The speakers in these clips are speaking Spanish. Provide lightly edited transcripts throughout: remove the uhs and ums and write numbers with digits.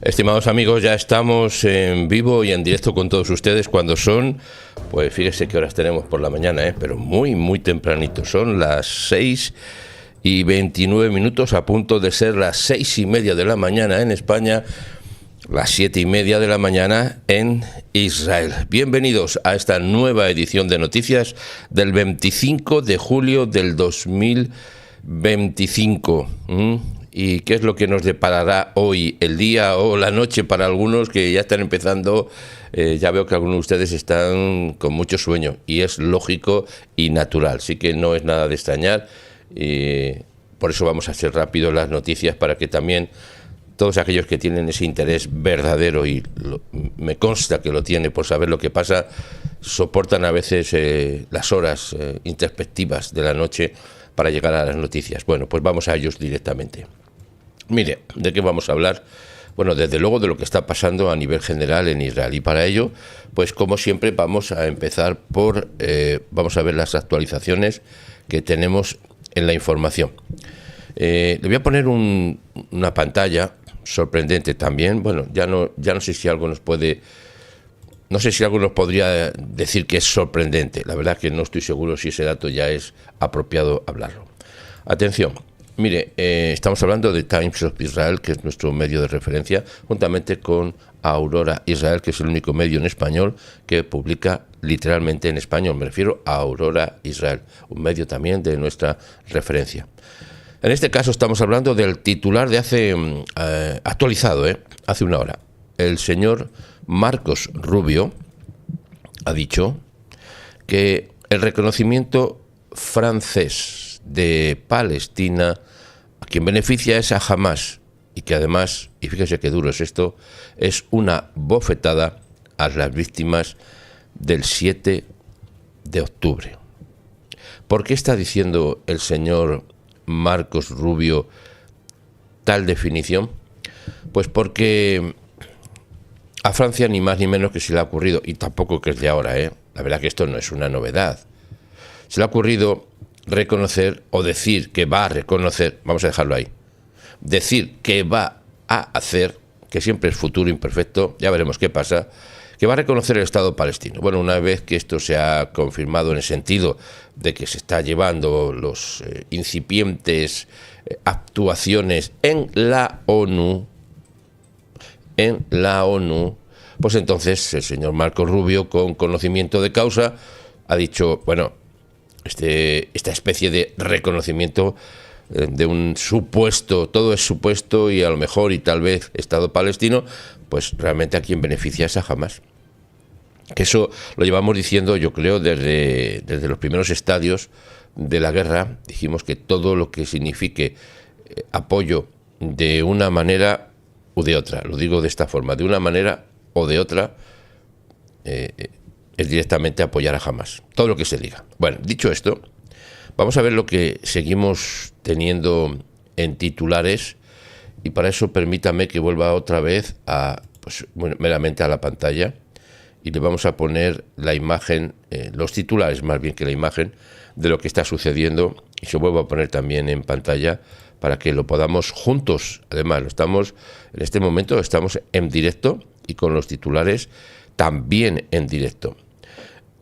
Estimados amigos, ya estamos en vivo y en directo con todos ustedes. Cuando son, pues fíjese qué horas tenemos por la mañana, pero muy tempranito. Son las 6:29, a punto de ser las 6:30 de la mañana en España, las 7:30 de la mañana en Israel. Bienvenidos a esta nueva edición de noticias del 25 de julio del 2025. ¿Y qué es lo que nos deparará hoy, el día o la noche para algunos que ya están empezando? Ya veo que algunos de ustedes están con mucho sueño y es lógico y natural, así que no es nada de extrañar. Por eso vamos a hacer rápido las noticias para que también todos aquellos que tienen ese interés verdadero, y me consta que lo tiene por saber lo que pasa, soportan a veces las horas introspectivas de la noche para llegar a las noticias. Bueno, pues vamos a ellos directamente. Mire, ¿de qué vamos a hablar? Bueno, desde luego de lo que está pasando a nivel general en Israel. Y para ello, pues como siempre, vamos a empezar por, vamos a ver las actualizaciones que tenemos en la información. Le voy a poner una pantalla sorprendente también. Bueno, ya no sé si algo nos puede... No sé si algo nos podría decir que es sorprendente. La verdad que no estoy seguro si ese dato ya es apropiado hablarlo. Atención. Mire, estamos hablando de Times of Israel, que es nuestro medio de referencia, juntamente con Aurora Israel, que es el único medio en español que publica literalmente en español. Me refiero a Aurora Israel, un medio también de nuestra referencia. En este caso estamos hablando del titular de actualizado, hace una hora. El señor Marcos Rubio ha dicho que el reconocimiento francés de Palestina a quien beneficia es a Hamás, y que además, y fíjese qué duro es esto, es una bofetada a las víctimas del 7 de octubre. ¿Por qué está diciendo el señor Marcos Rubio tal definición? Pues porque a Francia ni más ni menos que se le ha ocurrido, y tampoco que es de ahora, la verdad que esto no es una novedad, se le ha ocurrido reconocer o decir que va a reconocer, vamos a dejarlo ahí, decir que va a hacer, que siempre es futuro imperfecto, ya veremos qué pasa, que va a reconocer el Estado palestino. Bueno, una vez que esto se ha confirmado en el sentido de que se está llevando los incipientes actuaciones en la ONU, pues entonces el señor Marcos Rubio, con conocimiento de causa, ha dicho, bueno, esta especie de reconocimiento de un supuesto, todo es supuesto y a lo mejor y tal vez Estado palestino, pues realmente a quien beneficia es a Hamás. Que eso lo llevamos diciendo, yo creo, desde los primeros estadios de la guerra. Dijimos que todo lo que signifique apoyo de una manera u de otra, lo digo de esta forma, de una manera o de otra, es directamente apoyar a Hamás, todo lo que se diga. Bueno, dicho esto, vamos a ver lo que seguimos teniendo en titulares, y para eso permítame que vuelva otra vez meramente a la pantalla, y le vamos a poner la imagen, los titulares más bien que la imagen, de lo que está sucediendo, y se vuelvo a poner también en pantalla para que lo podamos juntos. Además, en este momento estamos en directo y con los titulares también en directo.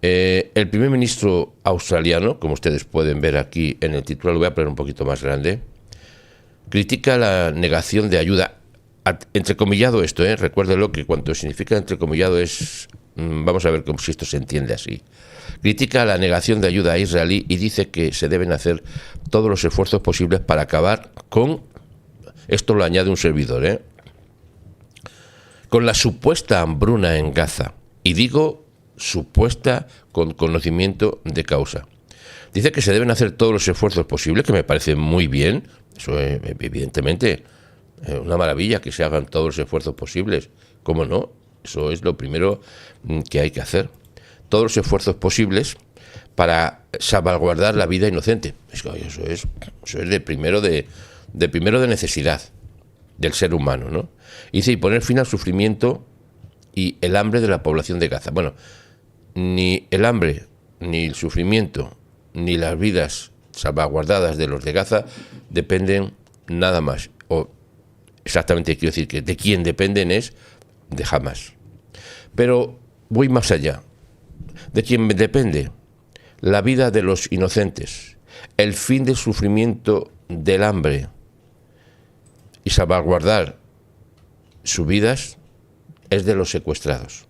El primer ministro australiano, como ustedes pueden ver aquí en el titular, lo voy a poner un poquito más grande, critica la negación de ayuda, entrecomillado esto, recuérdelo que cuanto significa entrecomillado es, vamos a ver si esto se entiende así. Critica la negación de ayuda a israelí y dice que se deben hacer todos los esfuerzos posibles para acabar con, esto lo añade un servidor, con la supuesta hambruna en Gaza. Y digo supuesta con conocimiento de causa. Dice que se deben hacer todos los esfuerzos posibles, que me parece muy bien. Eso es, evidentemente, una maravilla que se hagan todos los esfuerzos posibles. ¿Cómo no? Eso es lo primero que hay que hacer. Todos los esfuerzos posibles para salvaguardar la vida inocente. Eso es de primero de necesidad del ser humano, ¿no? Dice, y poner fin al sufrimiento y el hambre de la población de Gaza. Bueno, ni el hambre, ni el sufrimiento, ni las vidas salvaguardadas de los de Gaza dependen nada más, o exactamente quiero decir que de quién dependen es de Hamás. Pero voy más allá. ¿De quién depende? La vida de los inocentes, el fin del sufrimiento del hambre y salvaguardar sus vidas es de los secuestrados.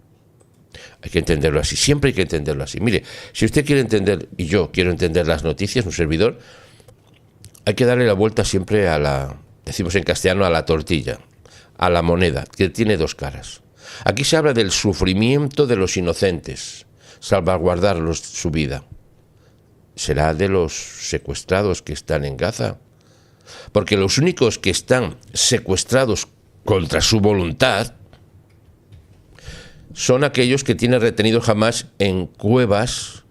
Hay que entenderlo así, siempre hay que entenderlo así. Mire, si usted quiere entender, y yo quiero entender las noticias, un servidor, hay que darle la vuelta siempre a la, decimos en castellano, a la tortilla, a la moneda, que tiene dos caras. Aquí se habla del sufrimiento de los inocentes, salvaguardar su vida. ¿Será de los secuestrados que están en Gaza? Porque los únicos que están secuestrados contra su voluntad son aquellos que tienen retenidos Hamás en cuevas,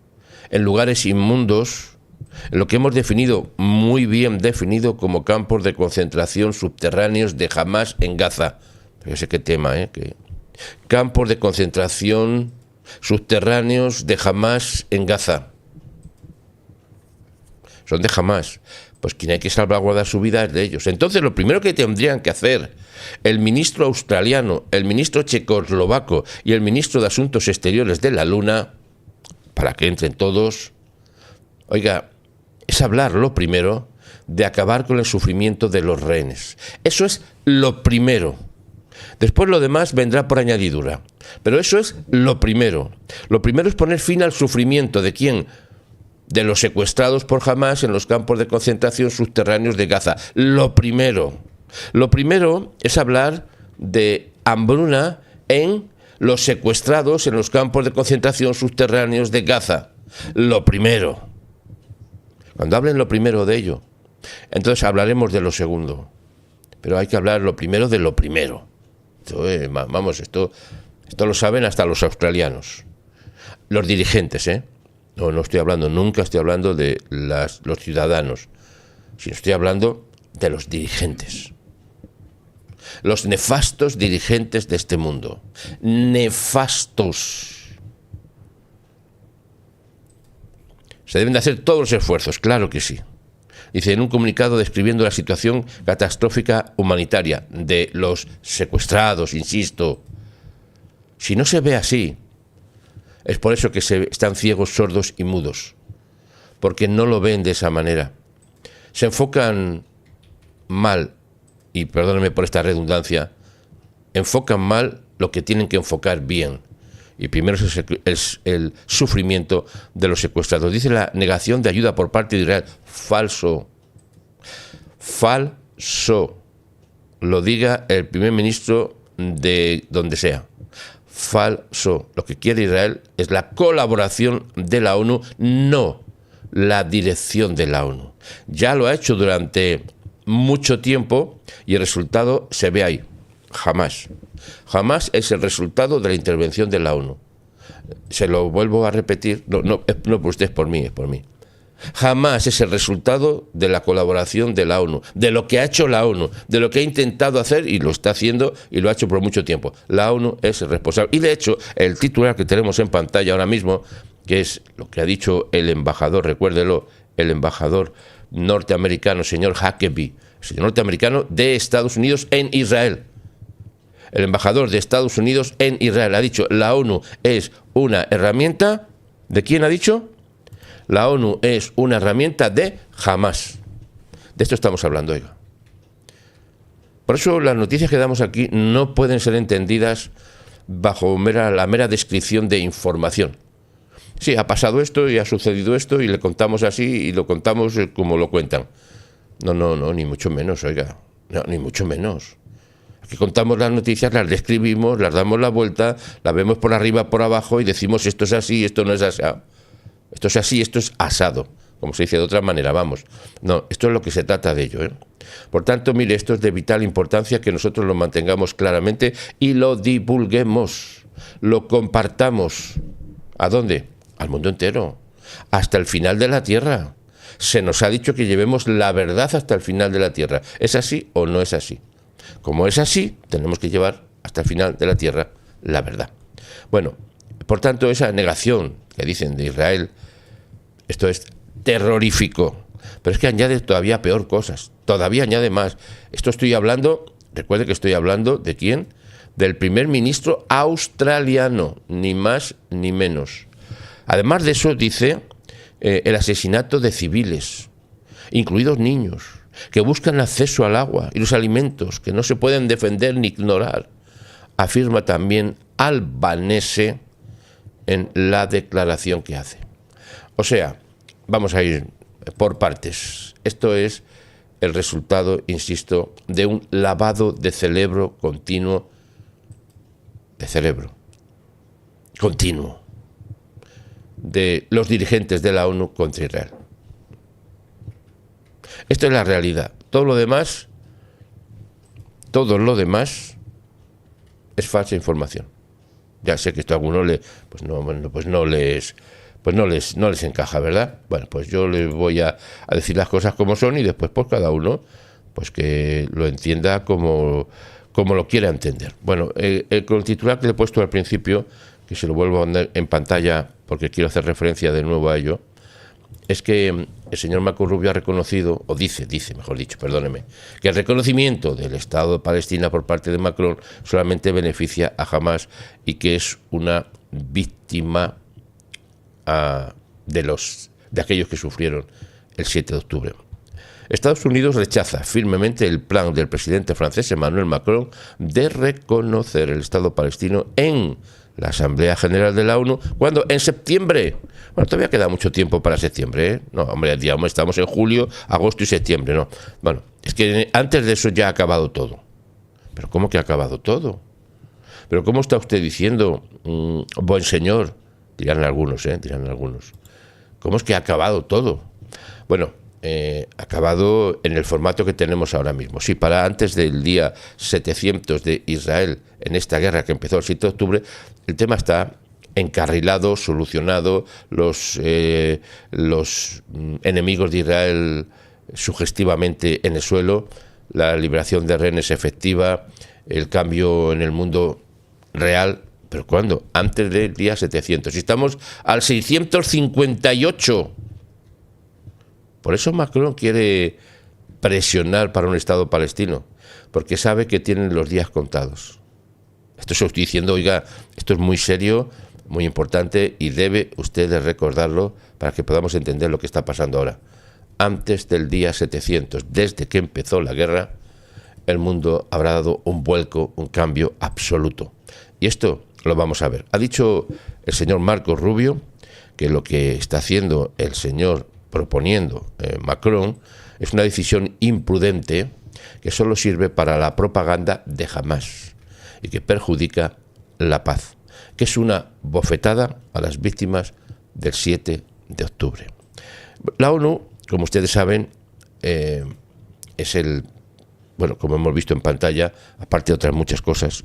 en lugares inmundos, en lo que hemos definido, muy bien definido, como campos de concentración subterráneos de Hamás en Gaza. Yo sé qué tema, campos de concentración subterráneos de Hamás en Gaza. Son de Hamás. Pues quien hay que salvaguardar su vida es de ellos. Entonces, lo primero que tendrían que hacer el ministro australiano, el ministro checoslovaco y el ministro de Asuntos Exteriores de la Luna, para que entren todos, oiga, es hablar lo primero de acabar con el sufrimiento de los rehenes. Eso es lo primero. Después lo demás vendrá por añadidura. Pero eso es lo primero. Lo primero es poner fin al sufrimiento de ¿quién? De los secuestrados por Hamás en los campos de concentración subterráneos de Gaza. Lo primero. Lo primero es hablar de hambruna en los secuestrados en los campos de concentración subterráneos de Gaza. Lo primero. Cuando hablen lo primero de ello, entonces hablaremos de lo segundo. Pero hay que hablar lo primero de lo primero. Esto lo saben hasta los australianos. Los dirigentes, No estoy hablando, nunca estoy hablando de los ciudadanos, sino estoy hablando de los dirigentes. Los nefastos dirigentes de este mundo. Nefastos. Se deben de hacer todos los esfuerzos, claro que sí. Dice en un comunicado describiendo la situación catastrófica humanitaria de los secuestrados, insisto. Si no se ve así, es por eso que están ciegos, sordos y mudos, porque no lo ven de esa manera. Se enfocan mal, y perdónenme por esta redundancia, enfocan mal lo que tienen que enfocar bien. Y primero es el sufrimiento de los secuestrados. Dice la negación de ayuda por parte de Israel. Falso. Falso. Lo diga el primer ministro de donde sea. Falso. Lo que quiere Israel es la colaboración de la ONU, no la dirección de la ONU. Ya lo ha hecho durante mucho tiempo y el resultado se ve ahí. Jamás. Jamás es el resultado de la intervención de la ONU. Se lo vuelvo a repetir. No por usted, es por mí, es por mí. Jamás es el resultado de la colaboración de la ONU, de lo que ha hecho la ONU, de lo que ha intentado hacer y lo está haciendo y lo ha hecho por mucho tiempo. La ONU es el responsable. Y de hecho, el titular que tenemos en pantalla ahora mismo, que es lo que ha dicho el embajador, recuérdelo, el embajador norteamericano, señor Huckabee, señor norteamericano de Estados Unidos en Israel. El embajador de Estados Unidos en Israel ha dicho, la ONU es una herramienta, ¿de quién ha dicho? La ONU es una herramienta de Hamás. De esto estamos hablando, oiga. Por eso las noticias que damos aquí no pueden ser entendidas bajo la mera descripción de información. Sí, ha pasado esto y ha sucedido esto y le contamos así y lo contamos como lo cuentan. No, ni mucho menos, oiga. No, ni mucho menos. Aquí contamos las noticias, las describimos, las damos la vuelta, las vemos por arriba, por abajo y decimos esto es así, esto no es así. Esto es así, esto es asado, como se dice de otra manera, vamos. No, esto es lo que se trata de ello, Por tanto, mire, esto es de vital importancia que nosotros lo mantengamos claramente y lo divulguemos, lo compartamos. ¿A dónde? Al mundo entero, hasta el final de la tierra. Se nos ha dicho que llevemos la verdad hasta el final de la tierra. ¿Es así o no es así? Como es así, tenemos que llevar hasta el final de la tierra la verdad. Bueno, por tanto, esa negación que dicen de Israel, esto es terrorífico. Pero es que añade todavía peor cosas, todavía añade más. Esto estoy hablando Recuerde que estoy hablando ¿de quién? Del primer ministro australiano, ni más ni menos. Además de eso, dice, el asesinato de civiles, incluidos niños, que buscan acceso al agua y los alimentos, que no se pueden defender ni ignorar, afirma también Albanese en la declaración que hace. O sea, vamos a ir por partes. Esto es el resultado, insisto, de un lavado de cerebro continuo, de los dirigentes de la ONU contra Israel. Esto es la realidad. Todo lo demás es falsa información. Ya sé que esto a algunos no les encaja, ¿verdad? Bueno, pues yo les voy a decir las cosas como son y después pues cada uno pues que lo entienda como lo quiera entender. Bueno, con el titular que le he puesto al principio, que se lo vuelvo a poner en pantalla porque quiero hacer referencia de nuevo a ello, es que el señor Marco Rubio ha reconocido, o dice, mejor dicho, perdóneme, que el reconocimiento del Estado de Palestina por parte de Macron solamente beneficia a Hamás y que es una víctima de aquellos que sufrieron el 7 de octubre. Estados Unidos rechaza firmemente el plan del presidente francés Emmanuel Macron de reconocer el Estado palestino en la Asamblea General de la ONU, cuando en septiembre, bueno, todavía queda mucho tiempo para septiembre, ¿eh? No, hombre, digamos, estamos en julio, agosto y septiembre, no. Bueno, es que antes de eso ya ha acabado todo. ¿Pero cómo que ha acabado todo? ¿Pero cómo está usted diciendo, buen señor? Dirán algunos, dirán algunos. ¿Cómo es que ha acabado todo? Bueno, acabado en el formato que tenemos ahora mismo. Sí, para antes del día 700 de Israel, en esta guerra que empezó el 7 de octubre, el tema está encarrilado, solucionado, los enemigos de Israel sugestivamente en el suelo, la liberación de rehenes efectiva, el cambio en el mundo real. ¿Pero cuándo? Antes del día 700. Y estamos al 658. Por eso Macron quiere presionar para un Estado palestino, porque sabe que tienen los días contados. Esto se lo estoy diciendo, oiga, esto es muy serio, muy importante y debe usted de recordarlo para que podamos entender lo que está pasando ahora. Antes del día 700, desde que empezó la guerra, el mundo habrá dado un vuelco, un cambio absoluto. Y esto lo vamos a ver. Ha dicho el señor Marco Rubio que lo que está haciendo el señor proponiendo Macron es una decisión imprudente que solo sirve para la propaganda de Hamás y que perjudica la paz, que es una bofetada a las víctimas del 7 de octubre. La ONU, como ustedes saben, es bueno, como hemos visto en pantalla, aparte de otras muchas cosas,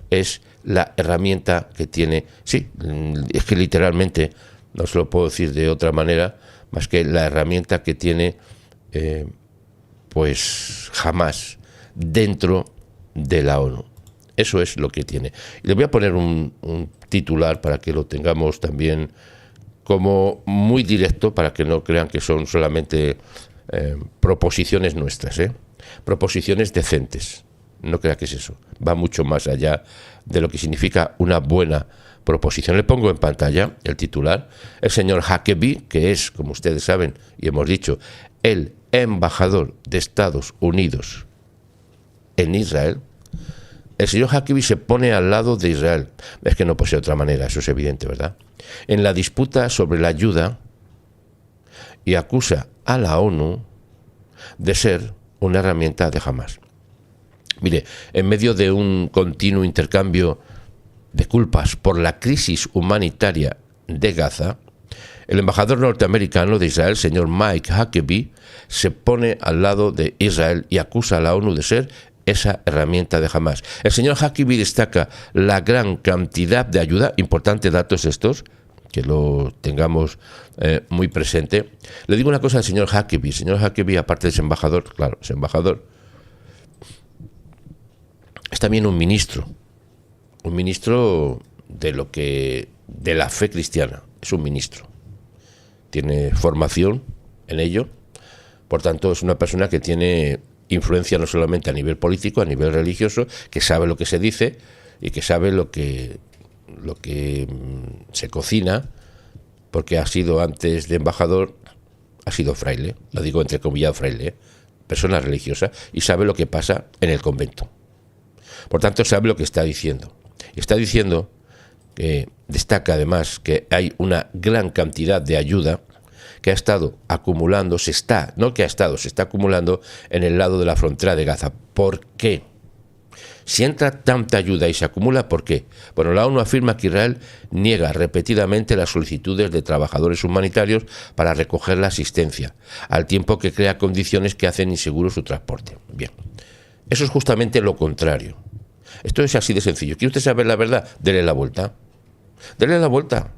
es la herramienta que tiene, sí, es que literalmente, no se lo puedo decir de otra manera, más que la herramienta que tiene, pues, Hamás dentro de la ONU. Eso es lo que tiene. Y le voy a poner un titular para que lo tengamos también como muy directo, para que no crean que son solamente proposiciones nuestras, proposiciones decentes. No crea que es eso. Va mucho más allá de lo que significa una buena proposición. Le pongo en pantalla el titular. El señor Huckabee, que es, como ustedes saben y hemos dicho, el embajador de Estados Unidos en Israel. El señor Huckabee se pone al lado de Israel. Es que no puede ser de otra manera, eso es evidente, ¿verdad? En la disputa sobre la ayuda, y acusa a la ONU de ser una herramienta de Hamás. Mire, en medio de un continuo intercambio de culpas por la crisis humanitaria de Gaza, el embajador norteamericano de Israel, señor Mike Huckabee, se pone al lado de Israel y acusa a la ONU de ser esa herramienta de Hamás. El señor Huckabee destaca la gran cantidad de ayuda, importantes datos estos, que lo tengamos muy presente. Le digo una cosa al señor Huckabee. El señor Huckabee, aparte de ser embajador, claro, es embajador, es también un ministro de la fe cristiana, es un ministro, tiene formación en ello, por tanto es una persona que tiene influencia no solamente a nivel político, a nivel religioso, que sabe lo que se dice y que sabe lo que se cocina, porque ha sido antes de embajador, ha sido fraile, lo digo entrecomillado fraile, persona religiosa, y sabe lo que pasa en el convento. Por tanto, sabe lo que está diciendo. Está diciendo que destaca además que hay una gran cantidad de ayuda que ha estado acumulando, se está acumulando en el lado de la frontera de Gaza. ¿Por qué? Si entra tanta ayuda y se acumula, ¿por qué? Bueno, la ONU afirma que Israel niega repetidamente las solicitudes de trabajadores humanitarios para recoger la asistencia, al tiempo que crea condiciones que hacen inseguro su transporte. Bien, eso es justamente lo contrario. Esto es así de sencillo. ¿Quiere usted saber la verdad? Dele la vuelta. Dele la vuelta.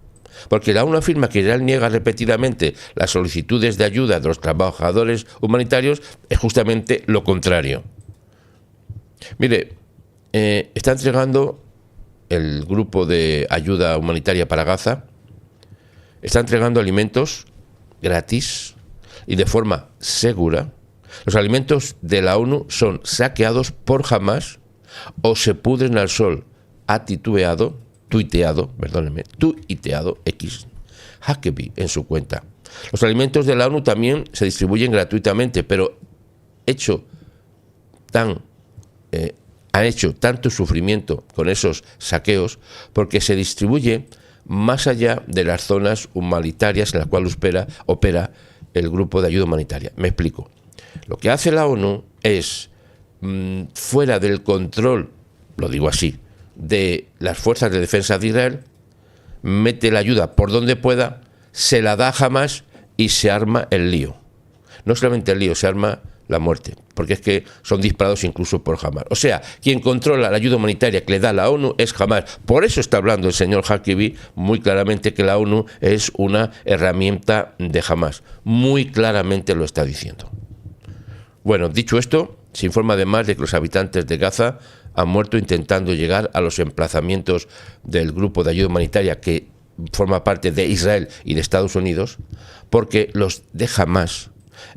Porque la ONU afirma que Israel niega repetidamente las solicitudes de ayuda de los trabajadores humanitarios, es justamente lo contrario. Mire, está entregando el grupo de ayuda humanitaria para Gaza, está entregando alimentos gratis y de forma segura. Los alimentos de la ONU son saqueados por Hamás o se pudren al sol. Ha tuiteado X Huckabee en su cuenta. Los alimentos de la ONU también se distribuyen gratuitamente, pero han hecho tanto sufrimiento con esos saqueos porque se distribuye más allá de las zonas humanitarias en las cuales opera el grupo de ayuda humanitaria. Me explico. Lo que hace la ONU es, fuera del control, lo digo así, de las fuerzas de defensa de Israel, mete la ayuda por donde pueda, se la da a Hamás y se arma el lío. No solamente el lío, se arma la muerte, porque es que son disparados incluso por Hamás. O sea, quien controla la ayuda humanitaria que le da la ONU es Hamás. Por eso está hablando el señor Huckabee muy claramente que la ONU es una herramienta de Hamás. Muy claramente lo está diciendo. Bueno, dicho esto, se informa además de que los habitantes de Gaza han muerto intentando llegar a los emplazamientos del grupo de ayuda humanitaria que forma parte de Israel y de Estados Unidos, porque los de Hamás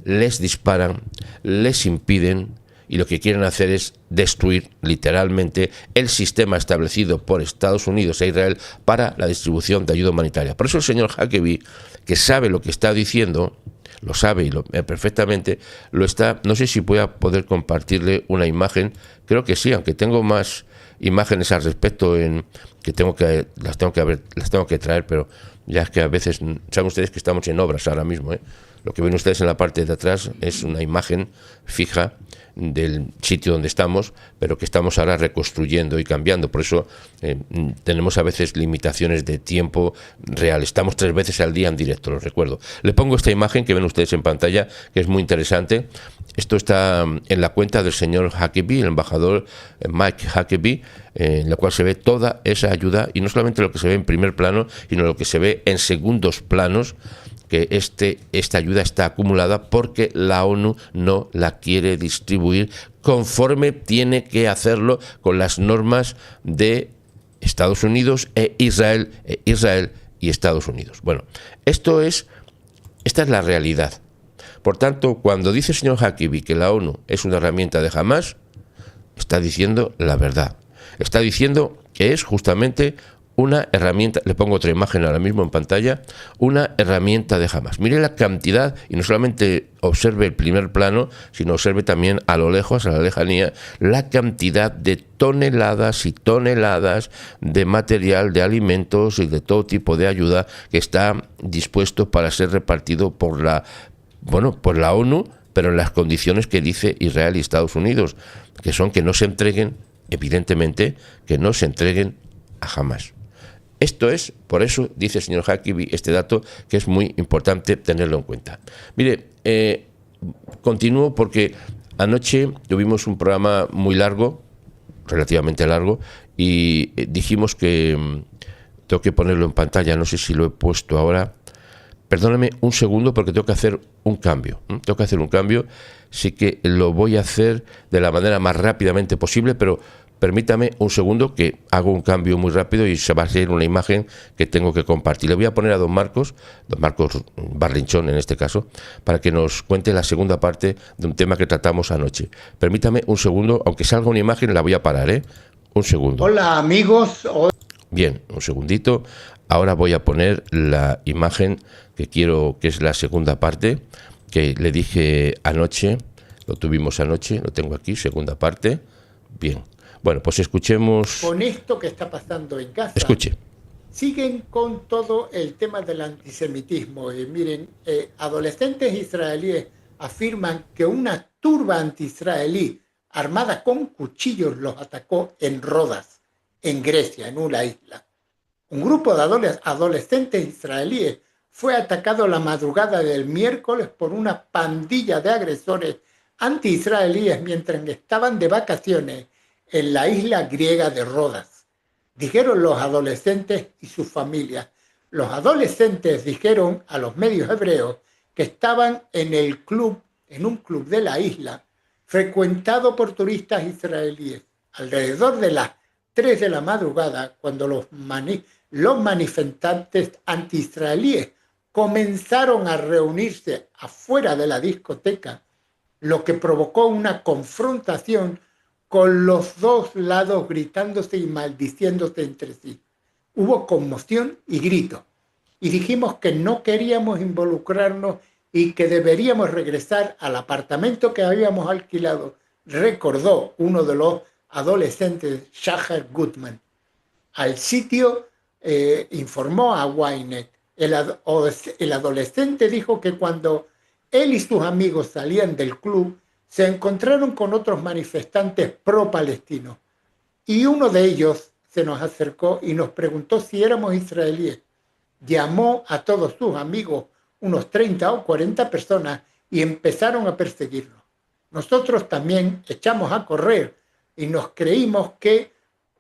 les disparan, les impiden y lo que quieren hacer es destruir literalmente el sistema establecido por Estados Unidos e Israel para la distribución de ayuda humanitaria. Por eso el señor Huckabee, que sabe lo que está diciendo, lo sabe y perfectamente, lo está. No sé si voy a poder compartirle una imagen, creo que sí, aunque tengo más imágenes al respecto las tengo que traer, pero ya es que a veces, saben ustedes que estamos en obras ahora mismo, Lo que ven ustedes en la parte de atrás es una imagen fija del sitio donde estamos, pero que estamos ahora reconstruyendo y cambiando. Por eso tenemos a veces limitaciones de tiempo real. Estamos 3 veces al día en directo, los recuerdo. Le pongo esta imagen que ven ustedes en pantalla, que es muy interesante. Esto está en la cuenta del señor Huckabee, el embajador Mike Huckabee, en la cual se ve toda esa ayuda, y no solamente lo que se ve en primer plano, sino lo que se ve en segundos planos, que esta ayuda está acumulada porque la ONU no la quiere distribuir conforme tiene que hacerlo con las normas de Estados Unidos Israel y Estados Unidos. Bueno, esta es la realidad. Por tanto, cuando dice el señor Huckabee que la ONU es una herramienta de Hamás, está diciendo la verdad. Está diciendo que es justamente una herramienta, le pongo otra imagen ahora mismo en pantalla, una herramienta de Hamás. Mire la cantidad, y no solamente observe el primer plano, sino observe también a lo lejos, a la lejanía, la cantidad de toneladas y toneladas de material, de alimentos y de todo tipo de ayuda que está dispuesto para ser repartido por la ONU, pero en las condiciones que dice Israel y Estados Unidos, que son que no se entreguen, evidentemente, que no se entreguen a Hamás. Esto es, por eso dice el señor Huckabee este dato, que es muy importante tenerlo en cuenta. Mire, continúo porque anoche tuvimos un programa muy largo, relativamente largo, y dijimos que tengo que ponerlo en pantalla, no sé si lo he puesto ahora. Perdóname un segundo porque tengo que hacer un cambio. Sí que lo voy a hacer de la manera más rápidamente posible, pero Permítame un segundo que hago un cambio muy rápido y se va a hacer una imagen que tengo que compartir. Le voy a poner a don Marcos Barrinchón en este caso, para que nos cuente la segunda parte de un tema que tratamos anoche. Permítame un segundo, aunque salga una imagen la voy a parar, ¿eh? Un segundo. Hola amigos. Bien, un segundito. Ahora voy a poner la imagen que quiero, que es la segunda parte, que le dije anoche, lo tuvimos anoche, lo tengo aquí, segunda parte. Bien. Bueno, pues escuchemos. Con esto que está pasando en Gaza, escuche. Siguen con todo el tema del antisemitismo. Miren, adolescentes israelíes afirman que una turba anti-israelí armada con cuchillos los atacó en Rodas, en Grecia, en una isla. Un grupo de adolescentes israelíes fue atacado la madrugada del miércoles por una pandilla de agresores anti-israelíes mientras estaban de vacaciones en la isla griega de Rodas, dijeron los adolescentes y sus familias. Los adolescentes dijeron a los medios hebreos que estaban en un club de la isla, frecuentado por turistas israelíes. Alrededor de las 3 de la madrugada, cuando los manifestantes anti-israelíes comenzaron a reunirse afuera de la discoteca, lo que provocó una confrontación con los dos lados gritándose y maldiciéndose entre sí. Hubo conmoción y grito. Y dijimos que no queríamos involucrarnos y que deberíamos regresar al apartamento que habíamos alquilado, recordó uno de los adolescentes, Shahar Goodman. Al sitio informó a Ynet. El adolescente dijo que cuando él y sus amigos salían del club, se encontraron con otros manifestantes pro-palestinos y uno de ellos se nos acercó y nos preguntó si éramos israelíes. Llamó a todos sus amigos, unos 30 o 40 personas, y empezaron a perseguirnos. Nosotros también echamos a correr y nos creímos que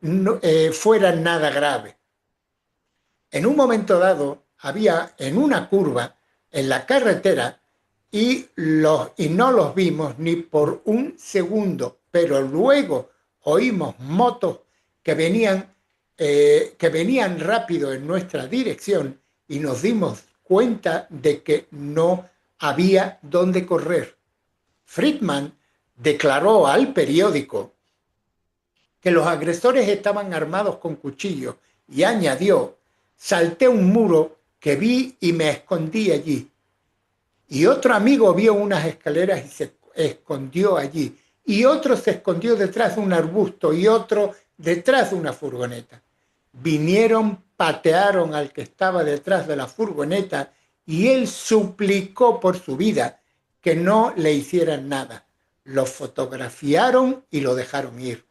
no fuera nada grave. En un momento dado, había en una curva en la carretera y no los vimos ni por un segundo, pero luego oímos motos que venían rápido en nuestra dirección y nos dimos cuenta de que no había dónde correr. Friedman declaró al periódico que los agresores estaban armados con cuchillos y añadió: salté un muro que vi y me escondí allí. Y otro amigo vio unas escaleras y se escondió allí. Y otro se escondió detrás de un arbusto y otro detrás de una furgoneta. Vinieron, patearon al que estaba detrás de la furgoneta y él suplicó por su vida que no le hicieran nada. Lo fotografiaron y lo dejaron ir.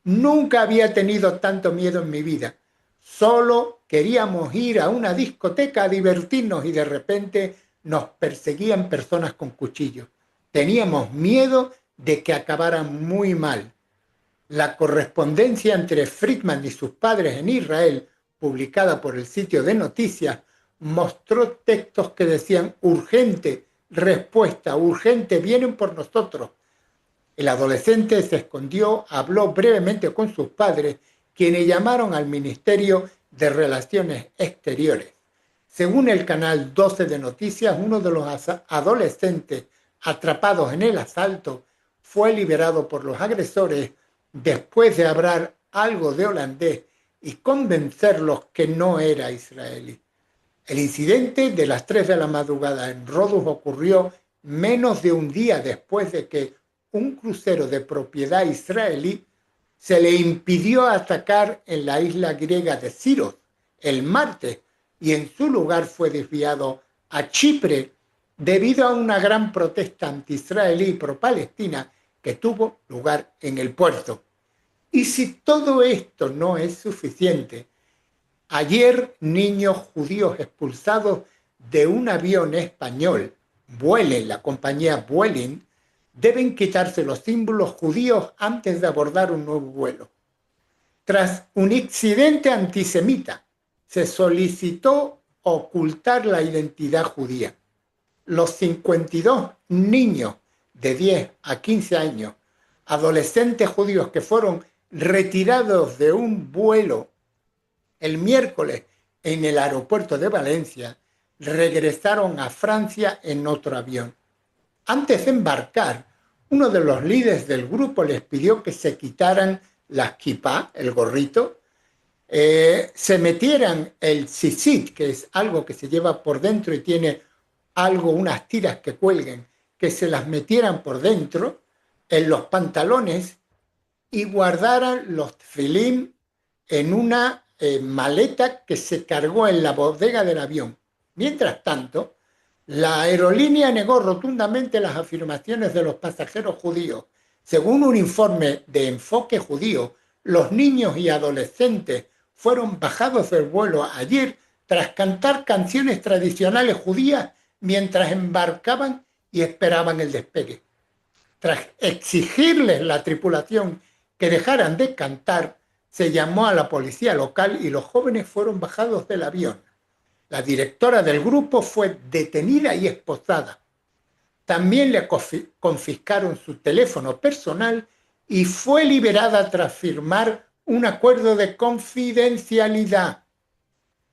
Nunca había tenido tanto miedo en mi vida. Solo queríamos ir a una discoteca a divertirnos y de repente nos perseguían personas con cuchillos. Teníamos miedo de que acabaran muy mal. La correspondencia entre Friedman y sus padres en Israel, publicada por el sitio de noticias, mostró textos que decían: urgente, respuesta, urgente, vienen por nosotros. El adolescente se escondió, habló brevemente con sus padres, quienes llamaron al Ministerio de Relaciones Exteriores. Según el canal 12 de noticias, uno de los adolescentes atrapados en el asalto fue liberado por los agresores después de hablar algo de holandés y convencerlos que no era israelí. El incidente de las 3 de la madrugada en Rodus ocurrió menos de un día después de que un crucero de propiedad israelí se le impidió atacar en la isla griega de Siros el martes y en su lugar fue desviado a Chipre debido a una gran protesta anti-israelí y pro-palestina que tuvo lugar en el puerto. Y si todo esto no es suficiente, ayer niños judíos expulsados de un avión español, Vueling, la compañía Vueling, deben quitarse los símbolos judíos antes de abordar un nuevo vuelo. Tras un incidente antisemita, se solicitó ocultar la identidad judía. Los 52 niños de 10 a 15 años, adolescentes judíos que fueron retirados de un vuelo el miércoles en el aeropuerto de Valencia, regresaron a Francia en otro avión. Antes de embarcar, uno de los líderes del grupo les pidió que se quitaran las kipá, el gorrito, se metieran el tzitzit, que es algo que se lleva por dentro y tiene algo, unas tiras que cuelguen, que se las metieran por dentro en los pantalones y guardaran los tefilín en una maleta que se cargó en la bodega del avión. Mientras tanto, la aerolínea negó rotundamente las afirmaciones de los pasajeros judíos. Según un informe de Enfoque Judío, los niños y adolescentes fueron bajados del vuelo ayer tras cantar canciones tradicionales judías mientras embarcaban y esperaban el despegue. Tras exigirles la tripulación que dejaran de cantar, se llamó a la policía local y los jóvenes fueron bajados del avión. La directora del grupo fue detenida y esposada. También le confiscaron su teléfono personal y fue liberada tras firmar un acuerdo de confidencialidad.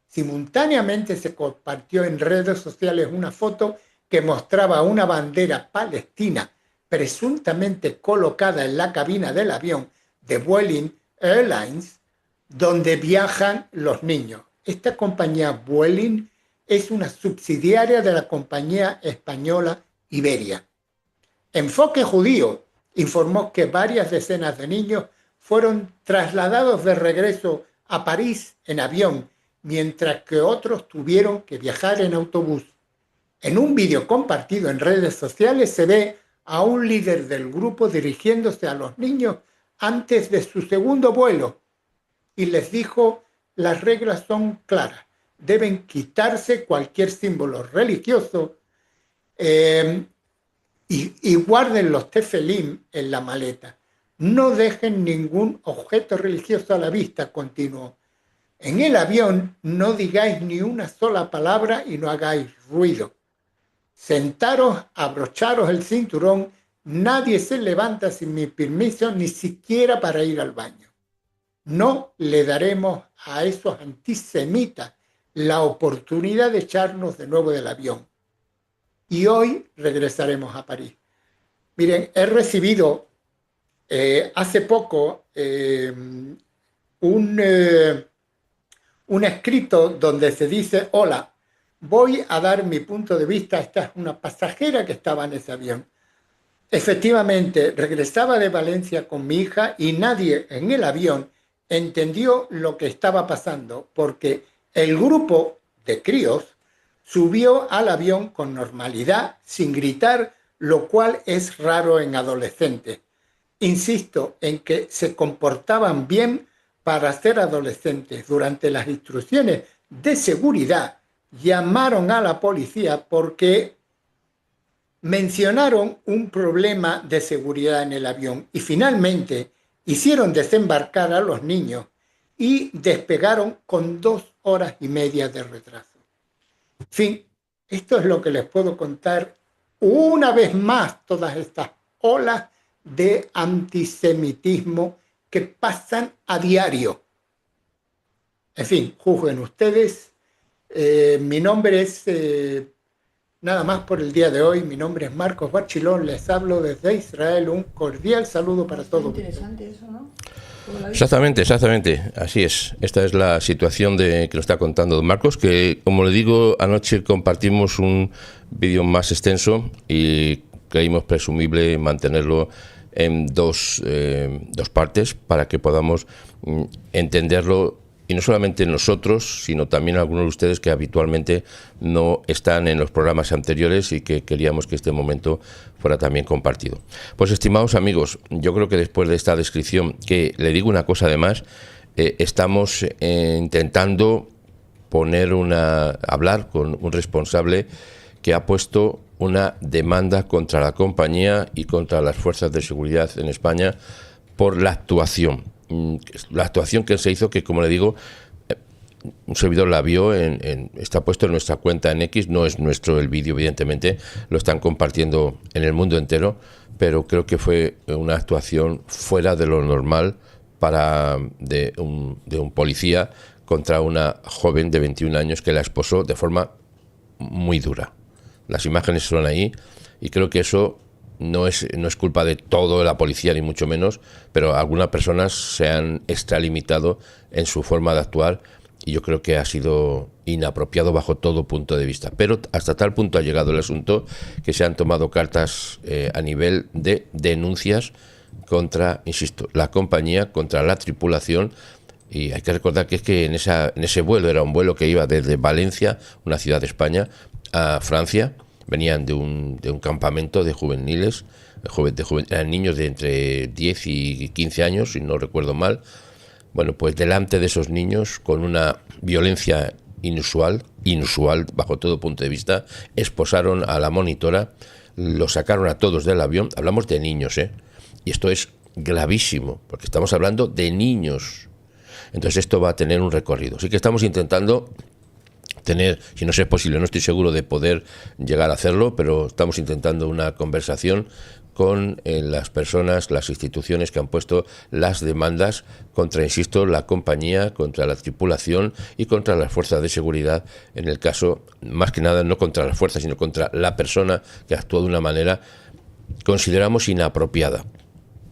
Simultáneamente se compartió en redes sociales una foto que mostraba una bandera palestina presuntamente colocada en la cabina del avión de Vueling Airlines, donde viajan los niños. Esta compañía Vueling es una subsidiaria de la compañía española Iberia. Enfoque Judío informó que varias decenas de niños fueron trasladados de regreso a París en avión, mientras que otros tuvieron que viajar en autobús. En un vídeo compartido en redes sociales se ve a un líder del grupo dirigiéndose a los niños antes de su segundo vuelo y les dijo: las reglas son claras, deben quitarse cualquier símbolo religioso y guarden los tefelín en la maleta. No dejen ningún objeto religioso a la vista, continuó. En el avión no digáis ni una sola palabra y no hagáis ruido. Sentaros, abrocharos el cinturón, nadie se levanta sin mi permiso, ni siquiera para ir al baño. No le daremos a esos antisemitas la oportunidad de echarnos de nuevo del avión. Y hoy regresaremos a París. Miren, he recibido hace poco un escrito donde se dice: hola, voy a dar mi punto de vista. Esta es una pasajera que estaba en ese avión. Efectivamente, regresaba de Valencia con mi hija y nadie en el avión entendió lo que estaba pasando, porque el grupo de críos subió al avión con normalidad, sin gritar, lo cual es raro en adolescentes. Insisto en que se comportaban bien para ser adolescentes. Durante las instrucciones de seguridad llamaron a la policía porque mencionaron un problema de seguridad en el avión y finalmente hicieron desembarcar a los niños y despegaron con 2 horas y media de retraso. En fin, esto es lo que les puedo contar. Una vez más, todas estas olas de antisemitismo que pasan a diario. En fin, juzguen ustedes. Mi nombre es, nada más por el día de hoy, mi nombre es Marcos Barchilón, les hablo desde Israel. Un cordial saludo para todos. Interesante eso, ¿no? Exactamente, así es. Esta es la situación que nos está contando don Marcos, que, como le digo, anoche compartimos un vídeo más extenso y creímos presumible mantenerlo en dos partes para que podamos entenderlo, y no solamente nosotros, sino también algunos de ustedes que habitualmente no están en los programas anteriores y que queríamos que este momento fuera también compartido. Pues, estimados amigos, yo creo que después de esta descripción, que le digo una cosa además, estamos intentando hablar con un responsable que ha puesto una demanda contra la compañía y contra las fuerzas de seguridad en España por la actuación que se hizo, que, como le digo, un servidor la vio, está puesto en nuestra cuenta en X, no es nuestro el vídeo, evidentemente, lo están compartiendo en el mundo entero, pero creo que fue una actuación fuera de lo normal de un policía contra una joven de 21 años que la esposó de forma muy dura. Las imágenes son ahí y creo que eso no es culpa de toda la policía, ni mucho menos, pero algunas personas se han extralimitado en su forma de actuar y yo creo que ha sido inapropiado bajo todo punto de vista. Pero hasta tal punto ha llegado el asunto que se han tomado cartas a nivel de denuncias contra, insisto, la compañía, contra la tripulación. Y hay que recordar que es que en ese vuelo, era un vuelo que iba desde Valencia, una ciudad de España, a Francia. Venían de un campamento de juveniles, eran niños de entre 10 y 15 años, si no recuerdo mal. Bueno, pues delante de esos niños, con una violencia inusual bajo todo punto de vista, esposaron a la monitora, lo sacaron a todos del avión. Hablamos de niños, y esto es gravísimo, porque estamos hablando de niños. Entonces esto va a tener un recorrido. Así que estamos intentando tener, si no es posible, no estoy seguro de poder llegar a hacerlo, pero estamos intentando una conversación con las personas, las instituciones que han puesto las demandas contra, insisto, la compañía, contra la tripulación y contra las fuerzas de seguridad, en el caso, más que nada, no contra las fuerzas, sino contra la persona que actuó de una manera, consideramos, inapropiada.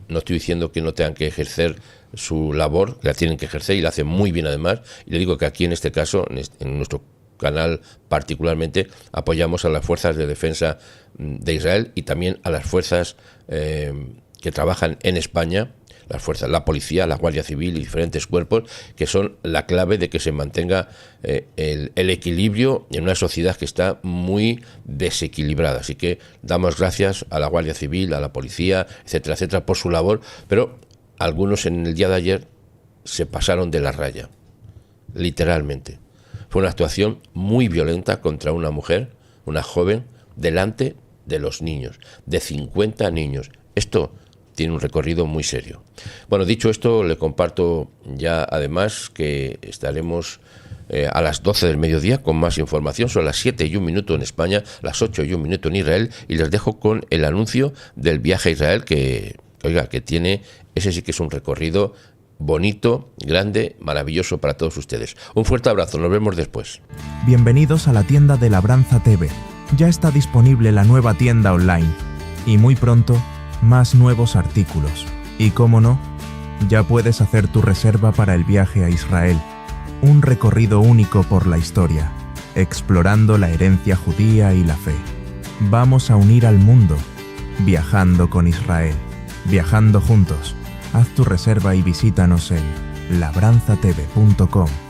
No estoy diciendo que no tengan que ejercer su labor, la tienen que ejercer y la hacen muy bien además, y le digo que aquí en este caso, en nuestro canal particularmente, apoyamos a las fuerzas de defensa de Israel y también a las fuerzas que trabajan en España, las fuerzas, la policía, la Guardia Civil y diferentes cuerpos, que son la clave de que se mantenga el equilibrio en una sociedad que está muy desequilibrada. Así que damos gracias a la Guardia Civil, a la policía, etcétera, etcétera, por su labor, pero algunos en el día de ayer se pasaron de la raya, literalmente. Fue una actuación muy violenta contra una mujer, una joven, delante de los niños, de 50 niños. Esto tiene un recorrido muy serio. Bueno, dicho esto, le comparto ya además que estaremos a las 12 del mediodía con más información. Son las 7 y 1 minuto en España, las 8 y 1 minuto en Israel, y les dejo con el anuncio del viaje a Israel que tiene, ese sí que es un recorrido bonito, grande, maravilloso para todos ustedes. Un fuerte abrazo, nos vemos después. Bienvenidos a la tienda de Labranza TV. Ya está disponible la nueva tienda online y muy pronto más nuevos artículos. Y cómo no, ya puedes hacer tu reserva para el viaje a Israel, un recorrido único por la historia, explorando la herencia judía y la fe. Vamos a unir al mundo, viajando con Israel, viajando juntos. Haz tu reserva y visítanos en labranzatv.com.